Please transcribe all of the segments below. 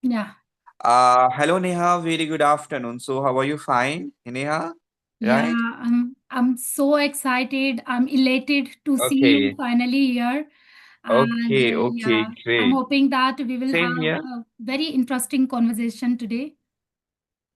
Yeah, Hello Neha, very good afternoon. So how are you? Fine, Neha? yeah. Right? I'm so excited. I'm elated to see you Okay, finally here. And okay, yeah, I'm great. hoping that we will Same have here. a very interesting conversation today.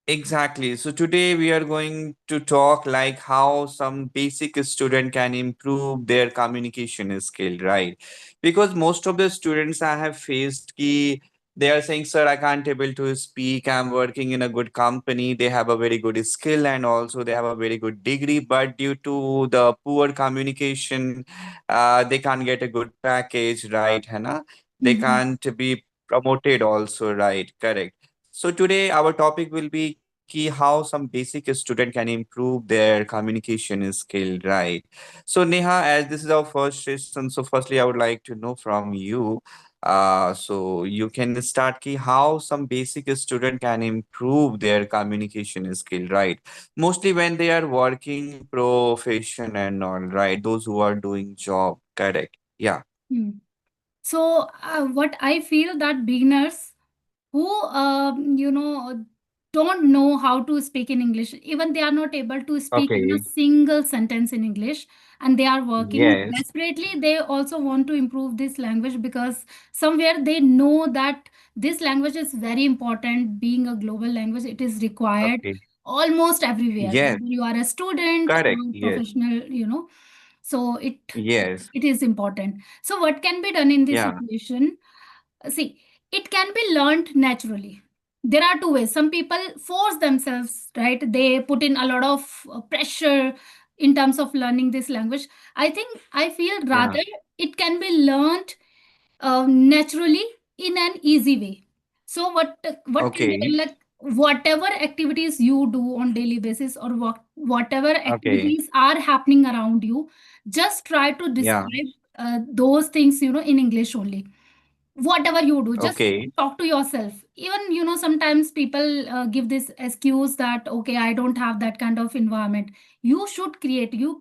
Exactly. So today we are going to talk like how some basic student can improve their communication skill, right? Because most of the students I have faced ki they are saying, sir, I can't able to speak. I'm working in a good company. They have a very good skill and also they have a very good degree, but due to the poor communication, they can't get a good package, right? Hannah? They Mhm. can't be promoted also, right? Correct. So today our topic will be ki how some basic student can improve their communication skill, right? So Neha, as this is our first session, so firstly I would like to know from you. So you can start ki how some basic student can improve their communication skill, right? Mostly when they are working profession and all, right? Those who are doing job, correct? Yeah. Hmm. So, what I feel that beginners who don't know how to speak in English, even they are not able to speak even a Okay. single sentence in English, and they are working Yes. desperately. They also want to improve this language because somewhere they know that this language is very important. Being a global language, it is required Okay. almost everywhere, Yes. whether you are a student Correct. or Yes. professional. So Yes. it is important. So what can be done in this Yeah. situation? See, it can be learned naturally. There are two ways. Some people force themselves, right? They put in a lot of pressure in terms of learning this language. I feel Yeah. rather it can be learned naturally in an easy way. So what can be Okay. done, like whatever activities you do on daily basis, or whatever Okay. activities are happening around you, just try to Yeah. describe those things in English only. Whatever you do, just Okay. talk to yourself. Even sometimes people give this excuse that, okay, I don't have that kind of environment. You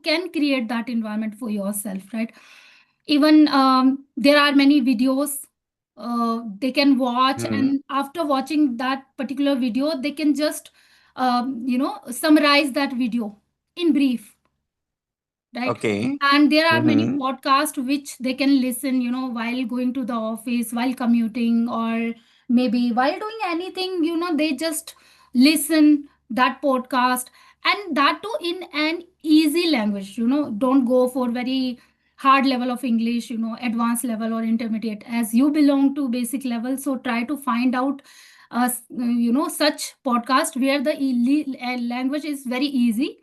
can create that environment for yourself, right? Even there are many videos they can watch, Hmm. and after watching that particular video they can just summarize that video in brief, right? Okay. And there are many Mm-hmm. podcasts which they can listen, while going to the office, while commuting, or maybe while doing anything. They just listen that podcast, and that too in an easy language. Don't go for very hard level of English, advanced level or intermediate, as you belong to basic level. So try to find out such podcast where the language is very easy,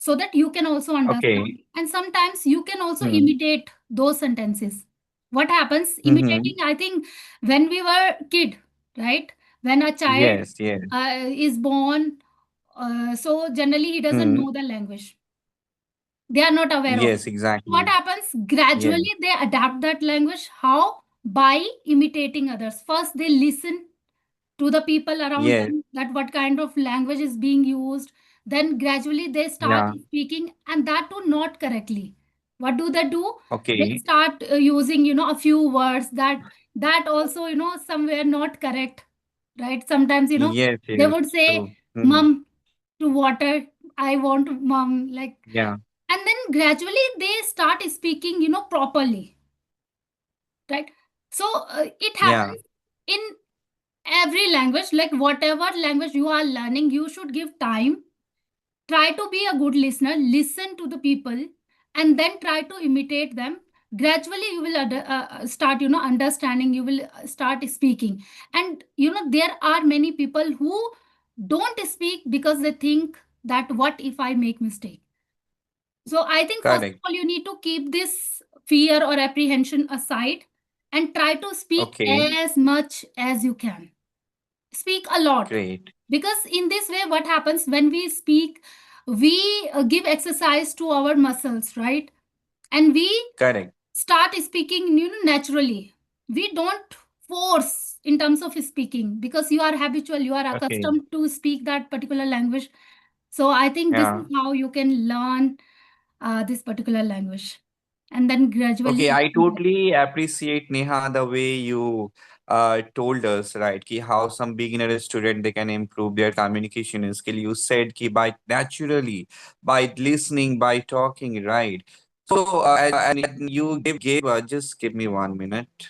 so that you can also understand. Okay. And sometimes you can also Hmm. imitate those sentences. What happens Mm-hmm. imitating, I think, when we were kid, right? When a child Yes. Yes. is born, so generally he doesn't Hmm. know the language, they are not aware of Yes. it. What Exactly. happens Yes. gradually, they adapt that language. How? By imitating others. First they listen to the people around Yes. them, that what kind of language is being used. Then gradually they start Yeah. speaking, and that too not correctly. What do? They Okay. start using a few words that also somewhere not correct, right? Sometimes Yes. they Yes. would say True. Hmm. mom to water, I want mom, like. Yeah. And then gradually they start speaking properly, right? So it Yeah. happens in every language. Like whatever language you are learning, you should give time. Try to be a good listener, listen to the people, and then try to imitate them. Gradually you will start understanding. You will start speaking. And there are many people who don't speak because they think that what if I make mistake. So I think first of Correct. all you need to keep this fear or apprehension aside, and try to speak Okay. as much as you can. Speak a lot, Great. because in this way what happens when we speak, we give exercise to our muscles, right? And we Correct. start speaking naturally. We don't force in terms of speaking, because you are habitual, you are Okay. accustomed to speak that particular language. So I think this Yeah. is how you can learn this particular language, and then gradually Okay, I totally appreciate Neha the way you told us, right, ki how some beginner student they can improve their communication skill. You said ki by naturally, by listening, by talking, right? So, and you gave, just give me 1 minute.